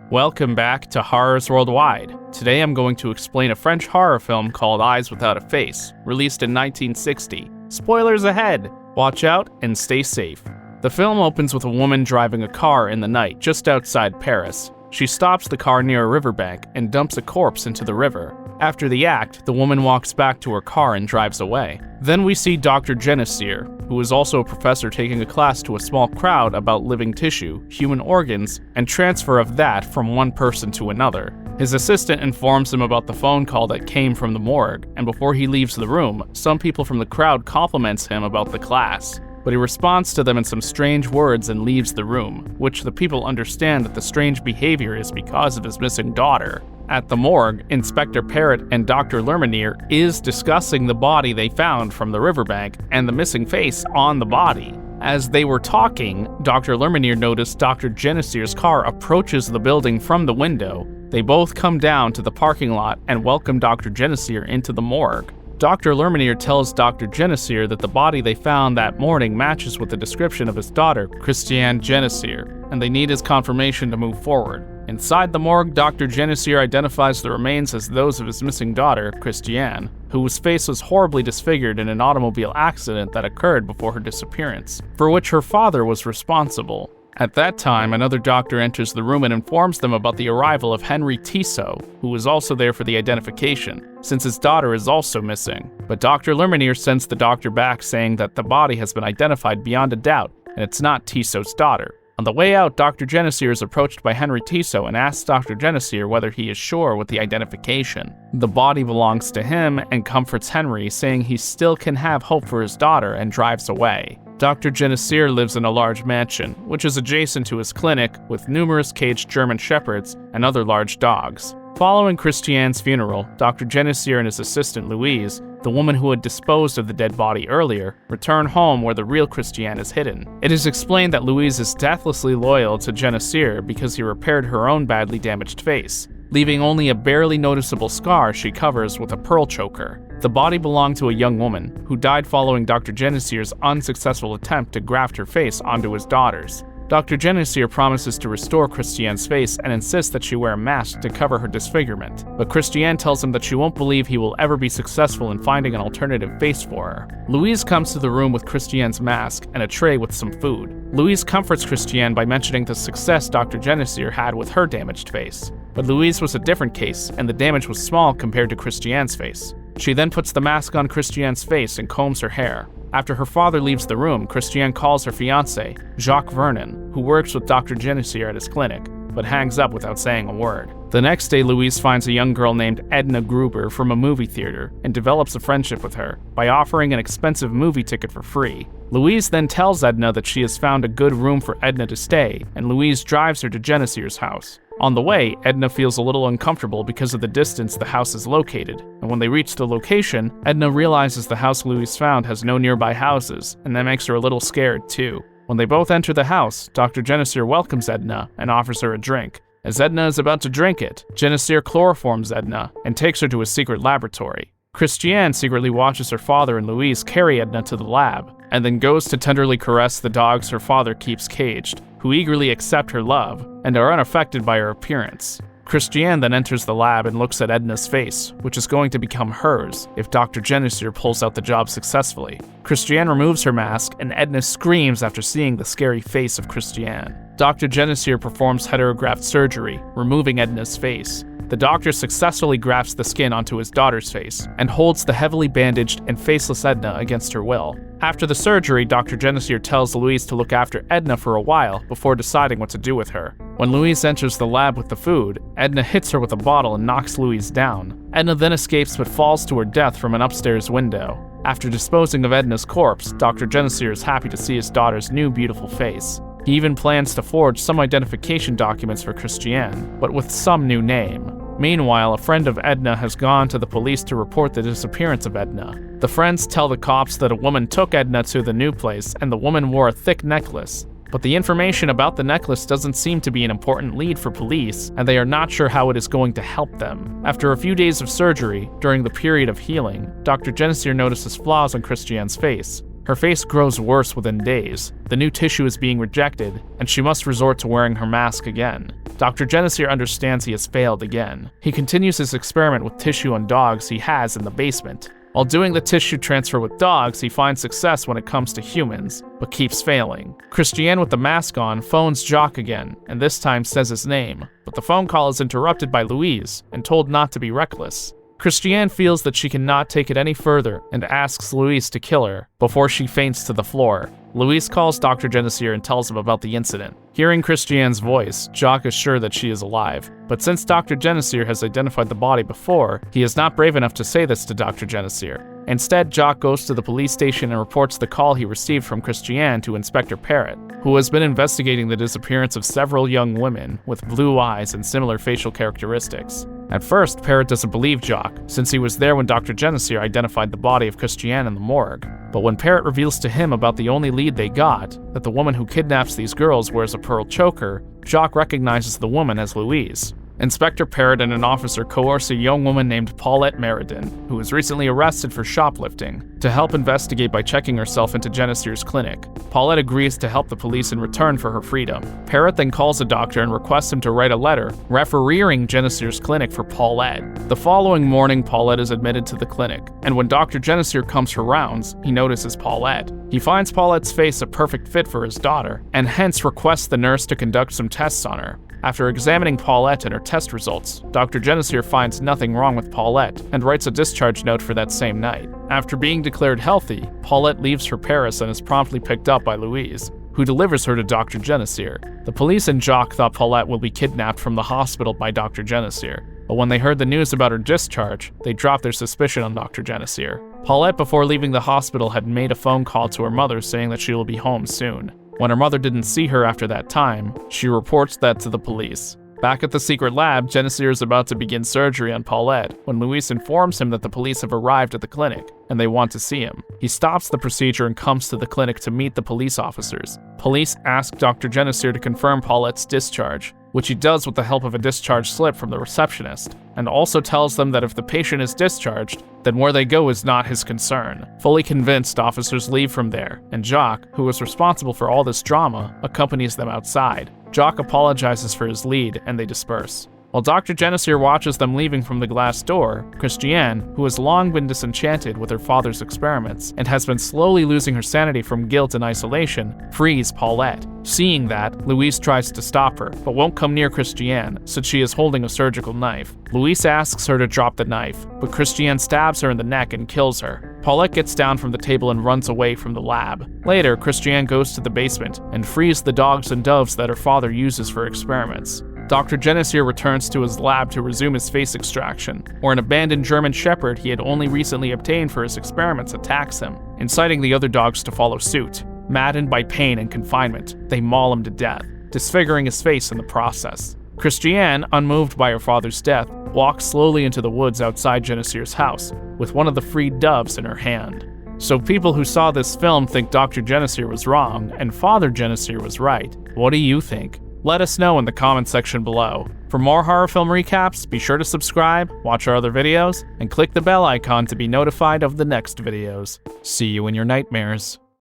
Welcome back to Horrors Worldwide. Today I'm going to explain a French horror film called Eyes Without a Face, released in 1960. Spoilers ahead! Watch out and stay safe. The film opens with a woman driving a car in the night just outside Paris. She stops the car near a riverbank and dumps a corpse into the river. After the act, the woman walks back to her car and drives away. Then we see Dr. Genessier, who is also a professor taking a class to a small crowd about living tissue, human organs, and transfer of that from one person to another. His assistant informs him about the phone call that came from the morgue, and before he leaves the room, some people from the crowd compliments him about the class. But he responds to them in some strange words and leaves the room, which the people understand that the strange behavior is because of his missing daughter. At the morgue, Inspector Parrott and Dr. Lerminier is discussing the body they found from the riverbank and the missing face on the body. As they were talking, Dr. Lerminier noticed Dr. Genessier's car approaches the building from the window. They both come down to the parking lot and welcome Dr. Genessier into the morgue. Dr. Lerminier tells Dr. Genessier that the body they found that morning matches with the description of his daughter, Christiane Genessier, and they need his confirmation to move forward. Inside the morgue, Dr. Genessier identifies the remains as those of his missing daughter, Christiane, whose face was horribly disfigured in an automobile accident that occurred before her disappearance, for which her father was responsible. At that time, another doctor enters the room and informs them about the arrival of Henry Tissot, who was also there for the identification, since his daughter is also missing. But Dr. Lerminier sends the doctor back saying that the body has been identified beyond a doubt, and it's not Tissot's daughter. On the way out, Dr. Genessier is approached by Henry Tissot and asks Dr. Genessier whether he is sure with the identification. The body belongs to him and comforts Henry, saying he still can have hope for his daughter, and drives away. Dr. Genessier lives in a large mansion, which is adjacent to his clinic, with numerous caged German shepherds and other large dogs. Following Christiane's funeral, Dr. Genessier and his assistant Louise, the woman who had disposed of the dead body earlier, return home where the real Christiane is hidden. It is explained that Louise is deathlessly loyal to Genessier because he repaired her own badly damaged face, leaving only a barely noticeable scar she covers with a pearl choker. The body belonged to a young woman who died following Dr. Genessier's unsuccessful attempt to graft her face onto his daughter's. Dr. Genessier promises to restore Christiane's face and insists that she wear a mask to cover her disfigurement, but Christiane tells him that she won't believe he will ever be successful in finding an alternative face for her. Louise comes to the room with Christiane's mask and a tray with some food. Louise comforts Christiane by mentioning the success Dr. Genessier had with her damaged face. But Louise was a different case, and the damage was small compared to Christiane's face. She then puts the mask on Christiane's face and combs her hair. After her father leaves the room, Christiane calls her fiancé, Jacques Vernon, who works with Dr. Genessier at his clinic, but hangs up without saying a word. The next day, Louise finds a young girl named Edna Gruber from a movie theater and develops a friendship with her by offering an expensive movie ticket for free. Louise then tells Edna that she has found a good room for Edna to stay, and Louise drives her to Genessier's house. On the way, Edna feels a little uncomfortable because of the distance the house is located, and when they reach the location, Edna realizes the house Louise found has no nearby houses, and that makes her a little scared too. When they both enter the house, Dr. Genessier welcomes Edna and offers her a drink. As Edna is about to drink it, Genessier chloroforms Edna and takes her to a secret laboratory. Christiane secretly watches her father and Louise carry Edna to the lab, and then goes to tenderly caress the dogs her father keeps caged, who eagerly accept her love and are unaffected by her appearance. Christiane then enters the lab and looks at Edna's face, which is going to become hers if Dr. Genessier pulls out the job successfully. Christiane removes her mask, and Edna screams after seeing the scary face of Christiane. Dr. Genessier performs heterograft surgery, removing Edna's face. The doctor successfully grafts the skin onto his daughter's face and holds the heavily bandaged and faceless Edna against her will. After the surgery, Dr. Genessier tells Louise to look after Edna for a while before deciding what to do with her. When Louise enters the lab with the food, Edna hits her with a bottle and knocks Louise down. Edna then escapes but falls to her death from an upstairs window. After disposing of Edna's corpse, Dr. Genessier is happy to see his daughter's new beautiful face. He even plans to forge some identification documents for Christiane, but with some new name. Meanwhile, a friend of Edna has gone to the police to report the disappearance of Edna. The friends tell the cops that a woman took Edna to the new place and the woman wore a thick necklace. But the information about the necklace doesn't seem to be an important lead for police, and they are not sure how it is going to help them. After a few days of surgery, during the period of healing, Dr. Genessier notices flaws on Christiane's face. Her face grows worse within days. The new tissue is being rejected, and she must resort to wearing her mask again. Dr. Genessier understands he has failed again. He continues his experiment with tissue on dogs he has in the basement. While doing the tissue transfer with dogs, he finds success when it comes to humans, but keeps failing. Christiane with the mask on phones Jacques again, and this time says his name, but the phone call is interrupted by Louise and told not to be reckless. Christiane feels that she cannot take it any further and asks Louise to kill her before she faints to the floor. Louise calls Dr. Genessier and tells him about the incident. Hearing Christiane's voice, Jacques is sure that she is alive, but since Dr. Genessier has identified the body before, he is not brave enough to say this to Dr. Genessier. Instead, Jacques goes to the police station and reports the call he received from Christiane to Inspector Parrot, who has been investigating the disappearance of several young women with blue eyes and similar facial characteristics. At first, Parrot doesn't believe Jacques, since he was there when Dr. Genessier identified the body of Christiane in the morgue. But when Parrot reveals to him about the only lead they got, that the woman who kidnaps these girls wears a pearl choker, Jacques recognizes the woman as Louise. Inspector Parrot and an officer coerce a young woman named Paulette Meriden, who was recently arrested for shoplifting, to help investigate by checking herself into Genessier's clinic. Paulette agrees to help the police in return for her freedom. Parrot then calls a doctor and requests him to write a letter refereeing Genessier's clinic for Paulette. The following morning, Paulette is admitted to the clinic, and when Dr. Genessier comes her rounds, he notices Paulette. He finds Paulette's face a perfect fit for his daughter, and hence requests the nurse to conduct some tests on her. After examining Paulette and her test results, Dr. Genessier finds nothing wrong with Paulette and writes a discharge note for that same night. After being declared healthy, Paulette leaves for Paris and is promptly picked up by Louise, who delivers her to Dr. Genessier. The police and Jacques thought Paulette will be kidnapped from the hospital by Dr. Genessier, but when they heard the news about her discharge, they dropped their suspicion on Dr. Genessier. Paulette, before leaving the hospital, had made a phone call to her mother saying that she will be home soon. When her mother didn't see her after that time, she reports that to the police. Back at the secret lab, Genessier is about to begin surgery on Paulette when Louise informs him that the police have arrived at the clinic and they want to see him. He stops the procedure and comes to the clinic to meet the police officers. Police ask Dr. Genessier to confirm Paulette's discharge, which he does with the help of a discharge slip from the receptionist, and also tells them that if the patient is discharged, then where they go is not his concern. Fully convinced, officers leave from there, and Jacques, who is responsible for all this drama, accompanies them outside. Jacques apologizes for his lead, and they disperse. While Dr. Genessier watches them leaving from the glass door, Christiane, who has long been disenchanted with her father's experiments and has been slowly losing her sanity from guilt and isolation, frees Paulette. Seeing that, Louise tries to stop her, but won't come near Christiane, since she is holding a surgical knife. Louise asks her to drop the knife, but Christiane stabs her in the neck and kills her. Paulette gets down from the table and runs away from the lab. Later, Christiane goes to the basement and frees the dogs and doves that her father uses for experiments. Dr. Genessier returns to his lab to resume his face extraction, where an abandoned German Shepherd he had only recently obtained for his experiments attacks him, inciting the other dogs to follow suit. Maddened by pain and confinement, they maul him to death, disfiguring his face in the process. Christiane, unmoved by her father's death, walks slowly into the woods outside Genessier's house, with one of the freed doves in her hand. So people who saw this film think Dr. Genessier was wrong and Father Genessier was right. What do you think? Let us know in the comment section below. For more horror film recaps, be sure to subscribe, watch our other videos, and click the bell icon to be notified of the next videos. See you in your nightmares.